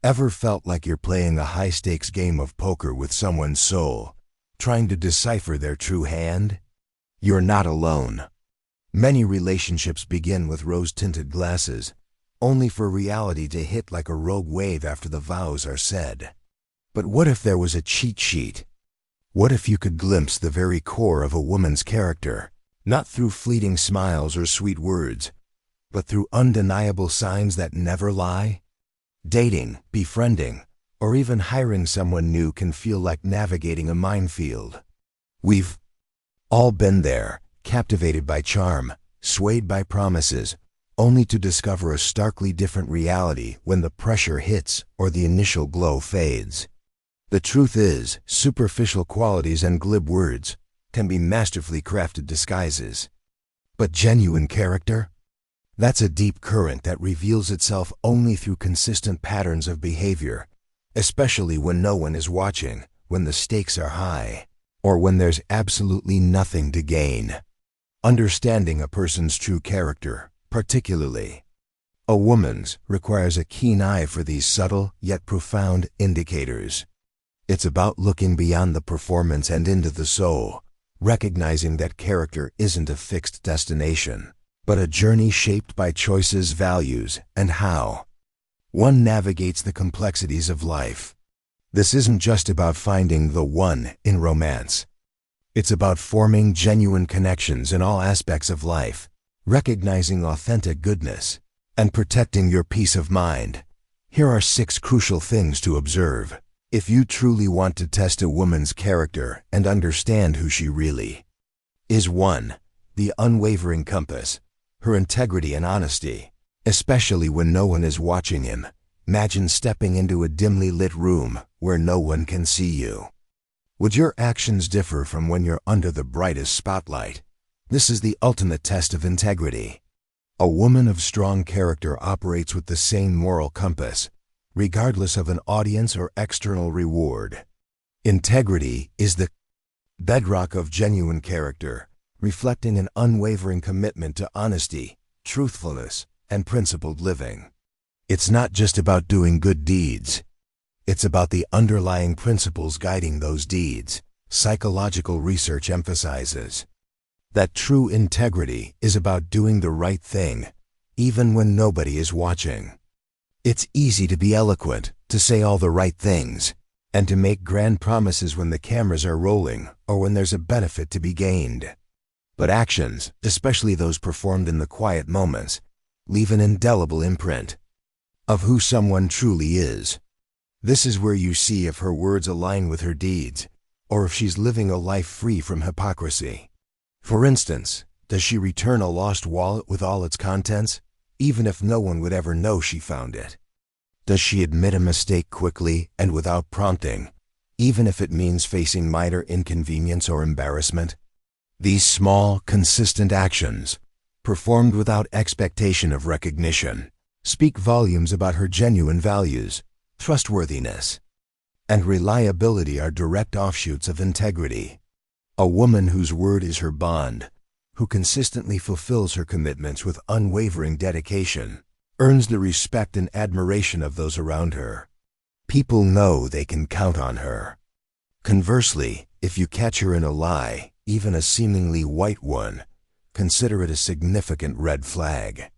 Ever felt like you're playing a high-stakes game of poker with someone's soul, trying to decipher their true hand? You're not alone. Many relationships begin with rose-tinted glasses, only for reality to hit like a rogue wave after the vows are said. But what if there was a cheat sheet? What if you could glimpse the very core of a woman's character, not through fleeting smiles or sweet words, but through undeniable signs that never lie? Dating, befriending, or even hiring someone new can feel like navigating a minefield. We've all been there, captivated by charm, swayed by promises, only to discover a starkly different reality when the pressure hits or the initial glow fades. The truth is, superficial qualities and glib words can be masterfully crafted disguises. But genuine character? That's a deep current that reveals itself only through consistent patterns of behavior, especially when no one is watching, when the stakes are high, or when there's absolutely nothing to gain. Understanding a person's true character, particularly a woman's, requires a keen eye for these subtle yet profound indicators. It's about looking beyond the performance and into the soul, recognizing that character isn't a fixed destination, but a journey shaped by choices, values, and how one navigates the complexities of life. This isn't just about finding the one in romance. It's about forming genuine connections in all aspects of life, recognizing authentic goodness, and protecting your peace of mind. Here are 6 crucial things to observe if you truly want to test a woman's character and understand who she really is. 1. The unwavering compass. Her integrity and honesty, especially when no one is watching him. Imagine stepping into a dimly lit room where no one can see you. Would your actions differ from when you're under the brightest spotlight? This is the ultimate test of integrity. A woman of strong character operates with the same moral compass, regardless of an audience or external reward. Integrity is the bedrock of genuine character, reflecting an unwavering commitment to honesty, truthfulness, and principled living. It's not just about doing good deeds. It's about the underlying principles guiding those deeds. Psychological research emphasizes that true integrity is about doing the right thing, even when nobody is watching. It's easy to be eloquent, to say all the right things, and to make grand promises when the cameras are rolling or when there's a benefit to be gained. But actions, especially those performed in the quiet moments, leave an indelible imprint of who someone truly is. This is where you see if her words align with her deeds, or if she's living a life free from hypocrisy. For instance, does she return a lost wallet with all its contents, even if no one would ever know she found it? Does she admit a mistake quickly and without prompting, even if it means facing minor inconvenience or embarrassment? These small, consistent actions, performed without expectation of recognition, speak volumes about her genuine values. Trustworthiness and reliability are direct offshoots of integrity. A woman whose word is her bond, who consistently fulfills her commitments with unwavering dedication, earns the respect and admiration of those around her. People know they can count on her. Conversely, if you catch her in a lie, even a seemingly white one, consider it a significant red flag.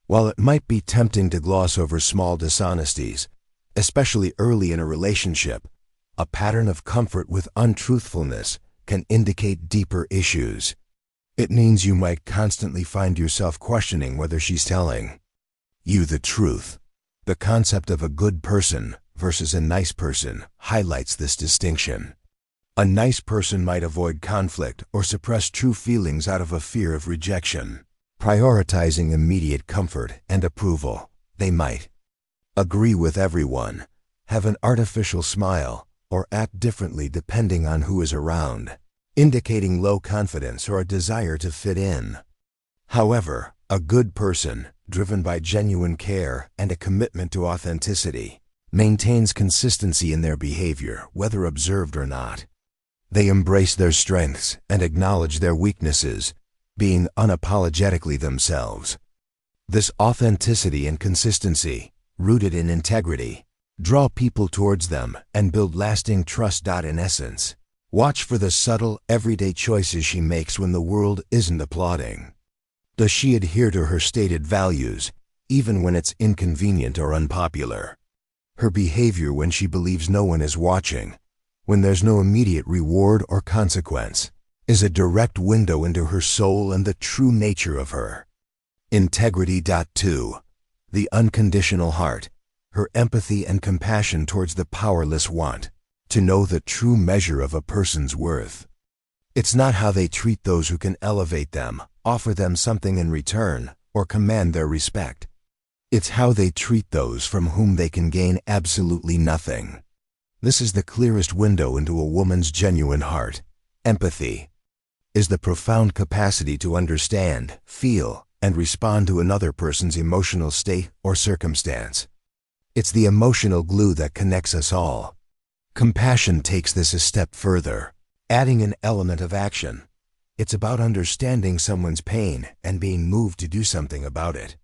While it might be tempting to gloss over small dishonesties, especially early in a relationship, a pattern of comfort with untruthfulness can indicate deeper issues. It means you might constantly find yourself questioning whether she's telling you the truth. The concept of a good person versus a nice person highlights this distinction. A nice person might avoid conflict or suppress true feelings out of a fear of rejection, prioritizing immediate comfort and approval. They might agree with everyone, have an artificial smile, or act differently depending on who is around, indicating low confidence or a desire to fit in. However, a good person, driven by genuine care and a commitment to authenticity, maintains consistency in their behavior, whether observed or not. They embrace their strengths and acknowledge their weaknesses, being unapologetically themselves. This authenticity and consistency, rooted in integrity, Draw people towards them and build lasting trust. In essence, watch for the subtle, everyday choices she makes when the world isn't applauding. Does she adhere to her stated values, even when it's inconvenient or unpopular? Her behavior when she believes no one is watching, when there's no immediate reward or consequence, is a direct window into her soul and the true nature of her. Integrity. 2. The unconditional heart, her empathy and compassion towards the powerless want to know the true measure of a person's worth. It's not how they treat those who can elevate them, offer them something in return, or command their respect. It's how they treat those from whom they can gain absolutely nothing. This is the clearest window into a woman's genuine heart. Empathy is the profound capacity to understand, feel, and respond to another person's emotional state or circumstance. It's the emotional glue that connects us all. Compassion takes this a step further, adding an element of action. It's about understanding someone's pain and being moved to do something about it.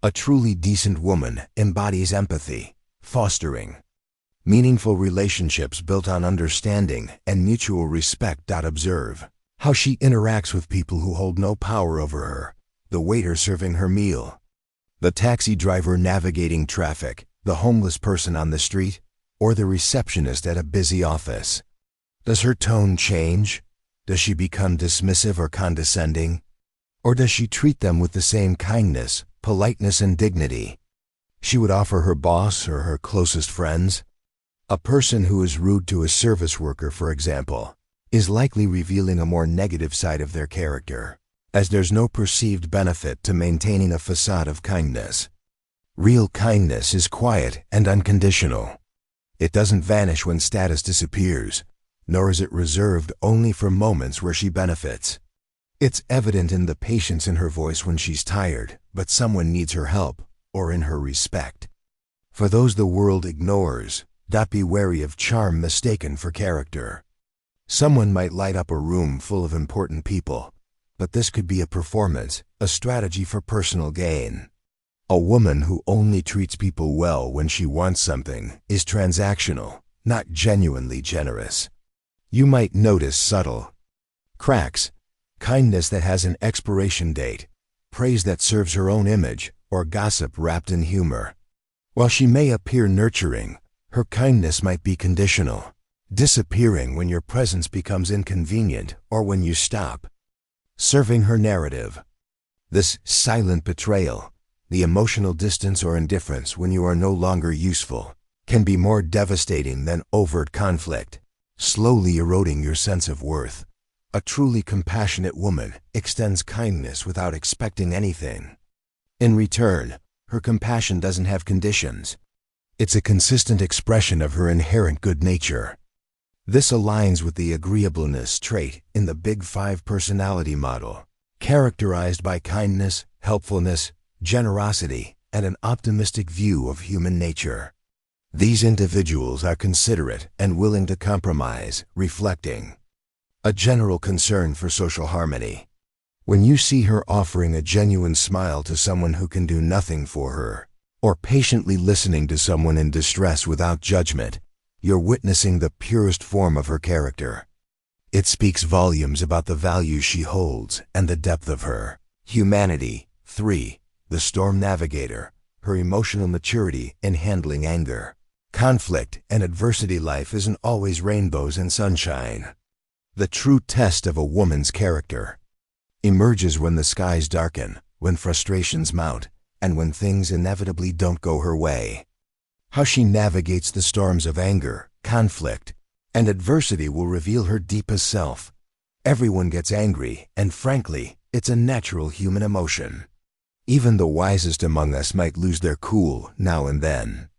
A truly decent woman embodies empathy, fostering meaningful relationships built on understanding and mutual respect. Observe how she interacts with people who hold no power over her, the waiter serving her meal, the taxi driver navigating traffic, the homeless person on the street, or the receptionist at a busy office. Does her tone change? Does she become dismissive or condescending? Or does she treat them with the same kindness, politeness, and dignity she would offer her boss or her closest friends? A person who is rude to a service worker, for example, is likely revealing a more negative side of their character, as there's no perceived benefit to maintaining a facade of kindness. Real kindness is quiet and unconditional. It doesn't vanish when status disappears, nor is it reserved only for moments where she benefits. It's evident in the patience in her voice when she's tired, but someone needs her help, or in her respect for those the world ignores. Be wary of charm mistaken for character. Someone might light up a room full of important people, but this could be a performance, a strategy for personal gain. A woman who only treats people well when she wants something is transactional, not genuinely generous. You might notice subtle cracks, kindness that has an expiration date, praise that serves her own image, or gossip wrapped in humor. While she may appear nurturing, her kindness might be conditional, disappearing when your presence becomes inconvenient or when you stop serving her narrative. This silent betrayal, the emotional distance or indifference when you are no longer useful, can be more devastating than overt conflict, slowly eroding your sense of worth. A truly compassionate woman extends kindness without expecting anything in return. Her compassion doesn't have conditions. It's a consistent expression of her inherent good nature. This aligns with the agreeableness trait in the Big Five personality model, characterized by kindness, helpfulness, generosity, and an optimistic view of human nature. These individuals are considerate and willing to compromise, reflecting a general concern for social harmony. When you see her offering a genuine smile to someone who can do nothing for her, or patiently listening to someone in distress without judgment, you're witnessing the purest form of her character. It speaks volumes about the values she holds and the depth of her humanity. 3. The storm navigator, her emotional maturity in handling anger, conflict, and adversity. Life isn't always rainbows and sunshine. The true test of a woman's character emerges when the skies darken, when frustrations mount, and when things inevitably don't go her way. How she navigates the storms of anger, conflict, and adversity will reveal her deepest self. Everyone gets angry, and frankly, it's a natural human emotion. Even the wisest among us might lose their cool now and then.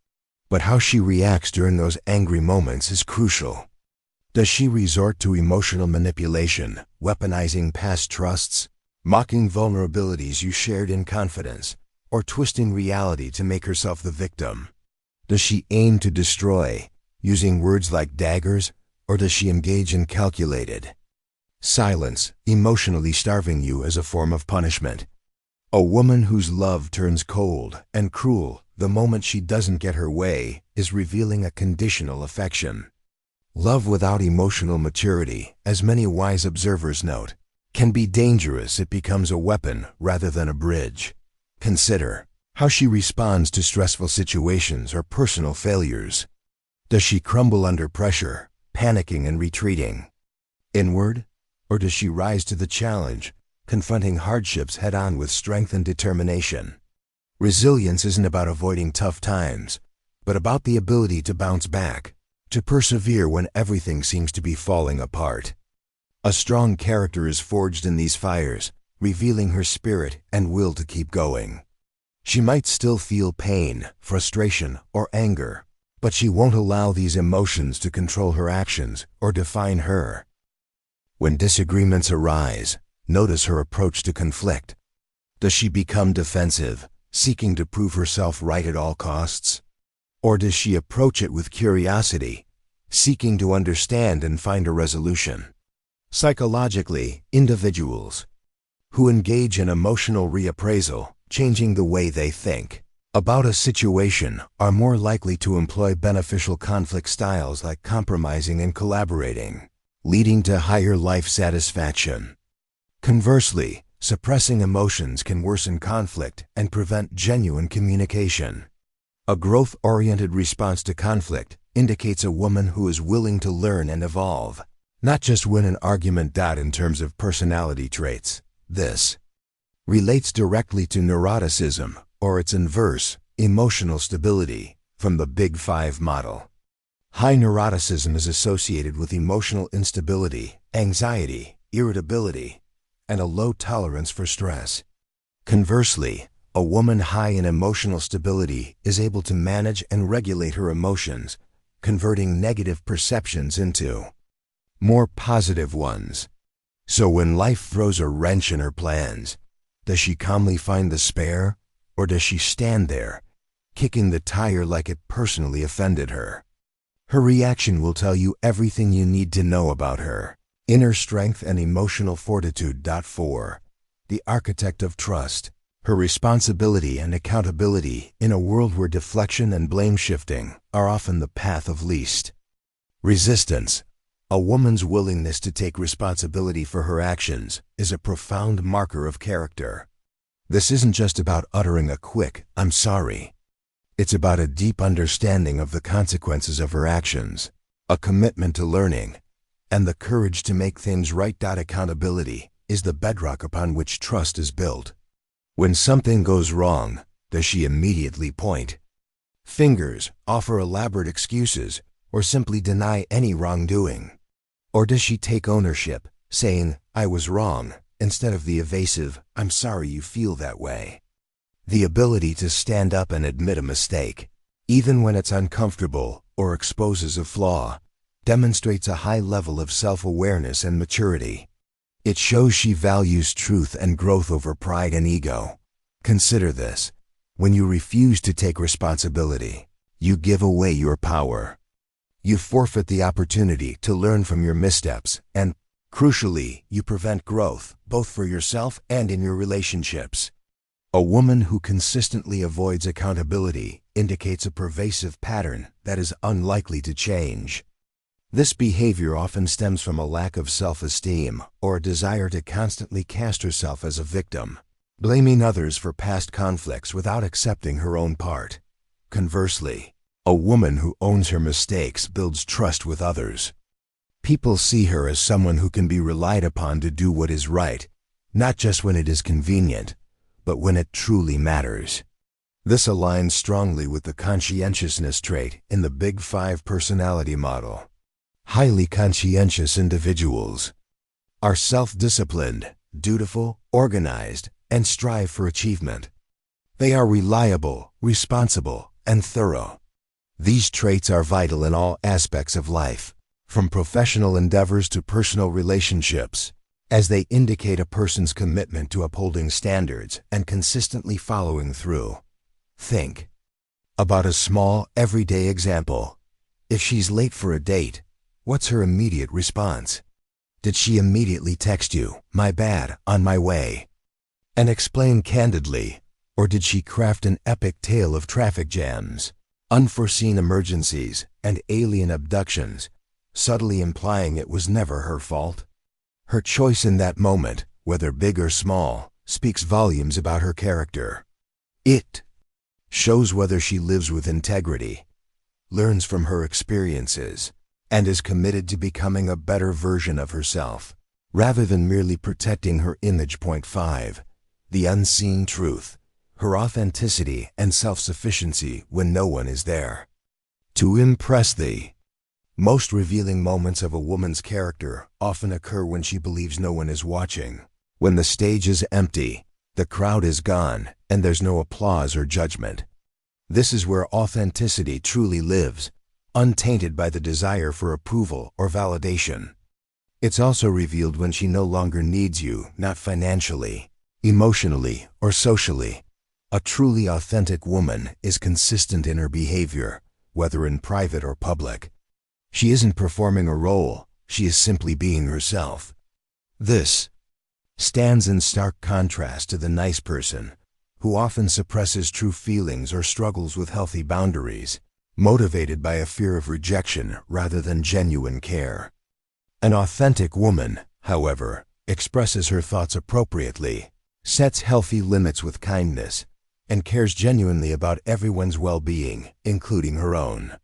But how she reacts during those angry moments is crucial. Does she resort to emotional manipulation, weaponizing past trusts, mocking vulnerabilities you shared in confidence, or twisting reality to make herself the victim? Does she aim to destroy, using words like daggers, or does she engage in calculated silence, emotionally starving you as a form of punishment? A woman whose love turns cold and cruel the moment she doesn't get her way is revealing a conditional affection. Love without emotional maturity, as many wise observers note, can be dangerous. It becomes a weapon rather than a bridge. Consider how she responds to stressful situations or personal failures. Does she crumble under pressure, panicking and retreating inward? Or does she rise to the challenge, confronting hardships head-on with strength and determination? Resilience isn't about avoiding tough times, but about the ability to bounce back, to persevere when everything seems to be falling apart. A strong character is forged in these fires, revealing her spirit and will to keep going. She might still feel pain, frustration, or anger, but she won't allow these emotions to control her actions or define her. When disagreements arise, notice her approach to conflict. Does she become defensive, seeking to prove herself right at all costs? Or does she approach it with curiosity, seeking to understand and find a resolution? Psychologically, individuals who engage in emotional reappraisal, changing the way they think about a situation, are more likely to employ beneficial conflict styles like compromising and collaborating, leading to higher life satisfaction. Conversely, suppressing emotions can worsen conflict and prevent genuine communication. A growth-oriented response to conflict indicates a woman who is willing to learn and evolve, not just win an argument. In terms of personality traits, this relates directly to neuroticism, or its inverse, emotional stability, from the Big Five model. High neuroticism is associated with emotional instability, anxiety, irritability, and a low tolerance for stress. Conversely, a woman high in emotional stability is able to manage and regulate her emotions, converting negative perceptions into more positive ones. So when life throws a wrench in her plans, does she calmly find the spare, or does she stand there, kicking the tire like it personally offended her? Her reaction will tell you everything you need to know about her. Inner strength and emotional fortitude. 4. The architect of trust. Her responsibility and accountability in a world where deflection and blame shifting are often the path of least resistance. A woman's willingness to take responsibility for her actions is a profound marker of character. This isn't just about uttering a quick, "I'm sorry." It's about a deep understanding of the consequences of her actions, a commitment to learning, and the courage to make things right. Accountability is the bedrock upon which trust is built. When something goes wrong, does she immediately point fingers, offer elaborate excuses, or simply deny any wrongdoing? Or does she take ownership, saying, "I was wrong," instead of the evasive, "I'm sorry you feel that way"? The ability to stand up and admit a mistake, even when it's uncomfortable or exposes a flaw, demonstrates a high level of self-awareness and maturity. It shows she values truth and growth over pride and ego. Consider this: when you refuse to take responsibility, you give away your power. You forfeit the opportunity to learn from your missteps, and, crucially, you prevent growth, both for yourself and in your relationships. A woman who consistently avoids accountability indicates a pervasive pattern that is unlikely to change. This behavior often stems from a lack of self-esteem or a desire to constantly cast herself as a victim, blaming others for past conflicts without accepting her own part. Conversely, a woman who owns her mistakes builds trust with others. People see her as someone who can be relied upon to do what is right, not just when it is convenient, but when it truly matters. This aligns strongly with the conscientiousness trait in the Big Five personality model. Highly conscientious individuals are self-disciplined, dutiful, organized, and strive for achievement. They are reliable, responsible, and thorough. These traits are vital in all aspects of life, from professional endeavors to personal relationships, as they indicate a person's commitment to upholding standards and consistently following through. Think about a small, everyday example. If she's late for a date, what's her immediate response? Did she immediately text you, "My bad, on my way"? and explain candidly, or did she craft an epic tale of traffic jams, unforeseen emergencies, and alien abductions, subtly implying it was never her fault? Her choice in that moment, whether big or small, speaks volumes about her character. It shows whether she lives with integrity, learns from her experiences, and is committed to becoming a better version of herself, rather than merely protecting her image. Point 5. The unseen truth, her authenticity and self-sufficiency when no one is there to impress thee. Most revealing moments of a woman's character often occur when she believes no one is watching, when the stage is empty, the crowd is gone, and there's no applause or judgment. This is where authenticity truly lives, untainted by the desire for approval or validation. It's also revealed when she no longer needs you, not financially, emotionally, or socially. A truly authentic woman is consistent in her behavior, whether in private or public. She isn't performing a role, she is simply being herself. This stands in stark contrast to the nice person, who often suppresses true feelings or struggles with healthy boundaries, motivated by a fear of rejection rather than genuine care. An authentic woman, however, expresses her thoughts appropriately, sets healthy limits with kindness, and cares genuinely about everyone's well-being, including her own.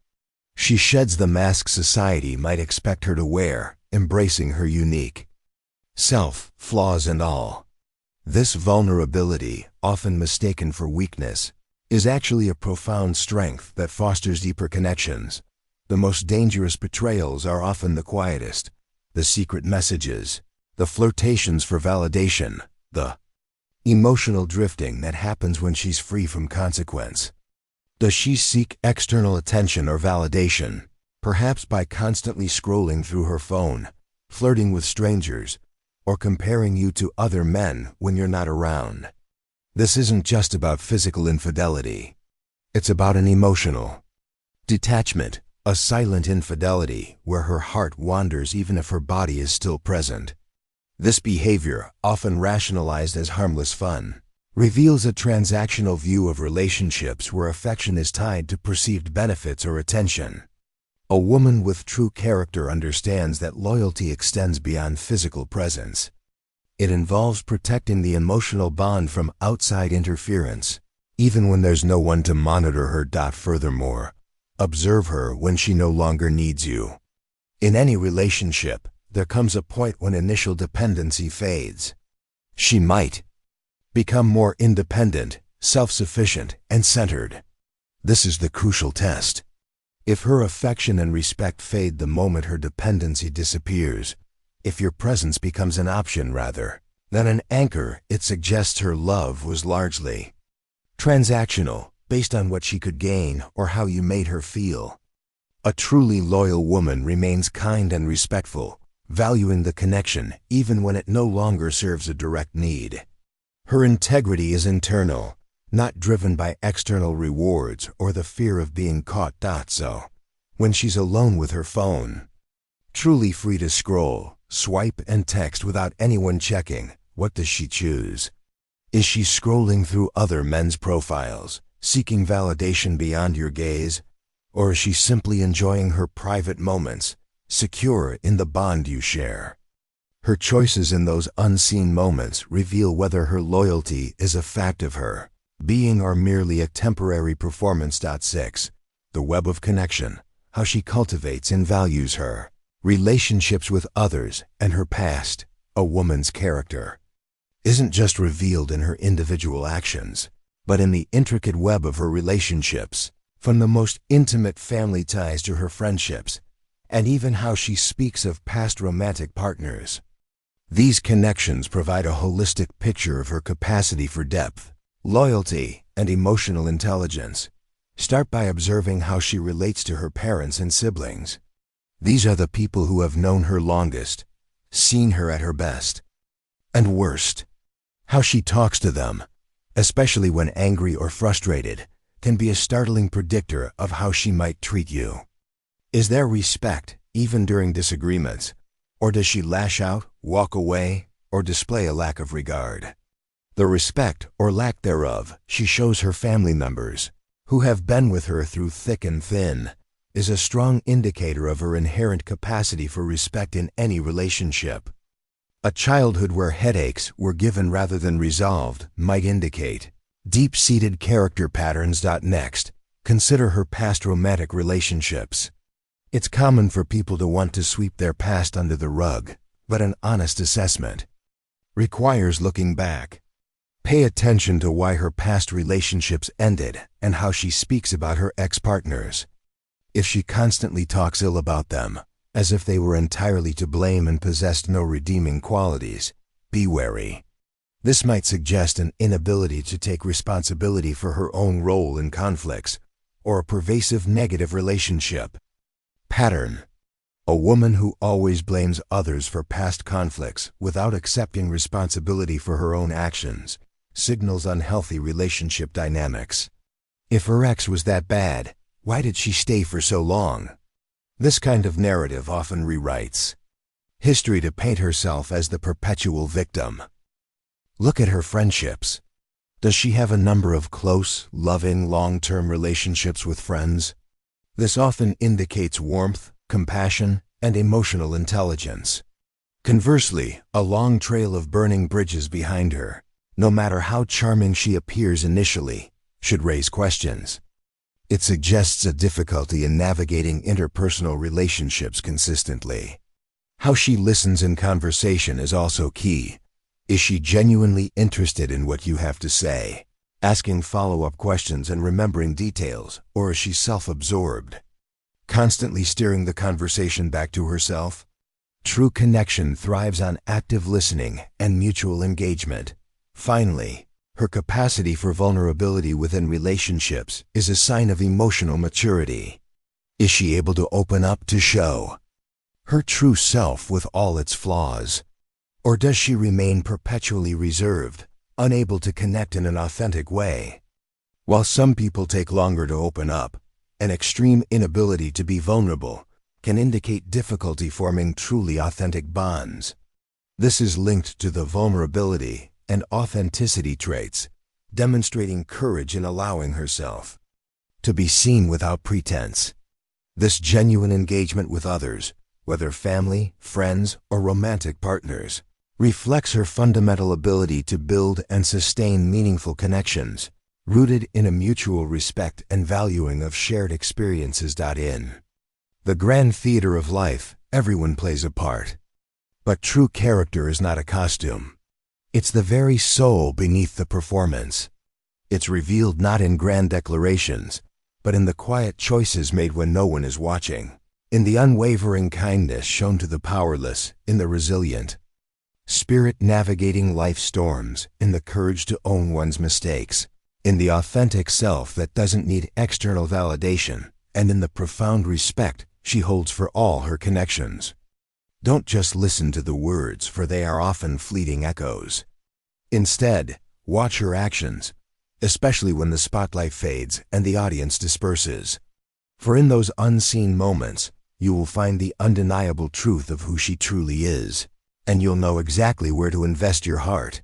She sheds the mask society might expect her to wear, embracing her unique self, flaws and all. This vulnerability, often mistaken for weakness, is actually a profound strength that fosters deeper connections. The most dangerous betrayals are often the quietest, the secret messages, the flirtations for validation, the emotional drifting that happens when she's free from consequence. Does she seek external attention or validation, perhaps by constantly scrolling through her phone, flirting with strangers, or comparing you to other men when you're not around? This isn't just about physical infidelity. It's about an emotional detachment, a silent infidelity where her heart wanders even if her body is still present. This behavior, often rationalized as harmless fun, reveals a transactional view of relationships where affection is tied to perceived benefits or attention. A woman with true character understands that loyalty extends beyond physical presence. It involves protecting the emotional bond from outside interference, even when there's no one to monitor her. Furthermore, observe her when she no longer needs you. In any relationship, there comes a point when initial dependency fades. She might become more independent, self-sufficient, and centered. This is the crucial test. If her affection and respect fade the moment her dependency disappears, if your presence becomes an option rather than an anchor, it suggests her love was largely transactional, based on what she could gain or how you made her feel. A truly loyal woman remains kind and respectful, valuing the connection even when it no longer serves a direct need. Her integrity is internal, not driven by external rewards or the fear of being caught. So, when she's alone with her phone, truly free to scroll, swipe, and text without anyone checking, what does she choose? Is she scrolling through other men's profiles, seeking validation beyond your gaze? Or is she simply enjoying her private moments, secure in the bond you share? Her choices in those unseen moments reveal whether her loyalty is a fact of her being or merely a temporary performance. 6. The web of connection, how she cultivates and values her relationships with others and her past. A woman's character isn't just revealed in her individual actions, but in the intricate web of her relationships, from the most intimate family ties to her friendships, and even how she speaks of past romantic partners. These connections provide a holistic picture of her capacity for depth, loyalty, and emotional intelligence. Start by observing how she relates to her parents and siblings. These are the people who have known her longest, seen her at her best and worst. How she talks to them, especially when angry or frustrated, can be a startling predictor of how she might treat you. Is there respect, even during disagreements? Or does she lash out, walk away, or display a lack of regard? The respect, or lack thereof, she shows her family members, who have been with her through thick and thin, is a strong indicator of her inherent capacity for respect in any relationship. A childhood where headaches were given rather than resolved might indicate deep-seated character patterns. Next, consider her past romantic relationships. It's common for people to want to sweep their past under the rug, but an honest assessment requires looking back. Pay attention to why her past relationships ended and how she speaks about her ex-partners. If she constantly talks ill about them, as if they were entirely to blame and possessed no redeeming qualities, be wary. This might suggest an inability to take responsibility for her own role in conflicts, or a pervasive negative relationship pattern. A woman who always blames others for past conflicts without accepting responsibility for her own actions signals unhealthy relationship dynamics. If her ex was that bad, why did she stay for so long? This kind of narrative often rewrites history to paint herself as the perpetual victim. Look at her friendships. Does she have a number of close, loving, long-term relationships with friends? This often indicates warmth, compassion, and emotional intelligence. Conversely, a long trail of burning bridges behind her, no matter how charming she appears initially, should raise questions. It suggests a difficulty in navigating interpersonal relationships consistently. How she listens in conversation is also key. Is she genuinely interested in what you have to say, asking follow-up questions and remembering details, or is she self-absorbed, constantly steering the conversation back to herself? True connection thrives on active listening and mutual engagement. Finally, her capacity for vulnerability within relationships is a sign of emotional maturity. Is she able to open up to show her true self with all its flaws? Or does she remain perpetually reserved, unable to connect in an authentic way? While some people take longer to open up, an extreme inability to be vulnerable can indicate difficulty forming truly authentic bonds. This is linked to the vulnerability and authenticity traits, demonstrating courage in allowing herself to be seen without pretense. This genuine engagement with others, whether family, friends, or romantic partners, reflects her fundamental ability to build and sustain meaningful connections, rooted in a mutual respect and valuing of shared experiences. In the grand theater of life, everyone plays a part. But true character is not a costume. It's the very soul beneath the performance. It's revealed not in grand declarations, but in the quiet choices made when no one is watching, in the unwavering kindness shown to the powerless, in the resilient spirit navigating life's storms, in the courage to own one's mistakes, in the authentic self that doesn't need external validation, and in the profound respect she holds for all her connections. Don't just listen to the words, for they are often fleeting echoes. Instead, watch her actions, especially when the spotlight fades and the audience disperses. For in those unseen moments, you will find the undeniable truth of who she truly is, and you'll know exactly where to invest your heart.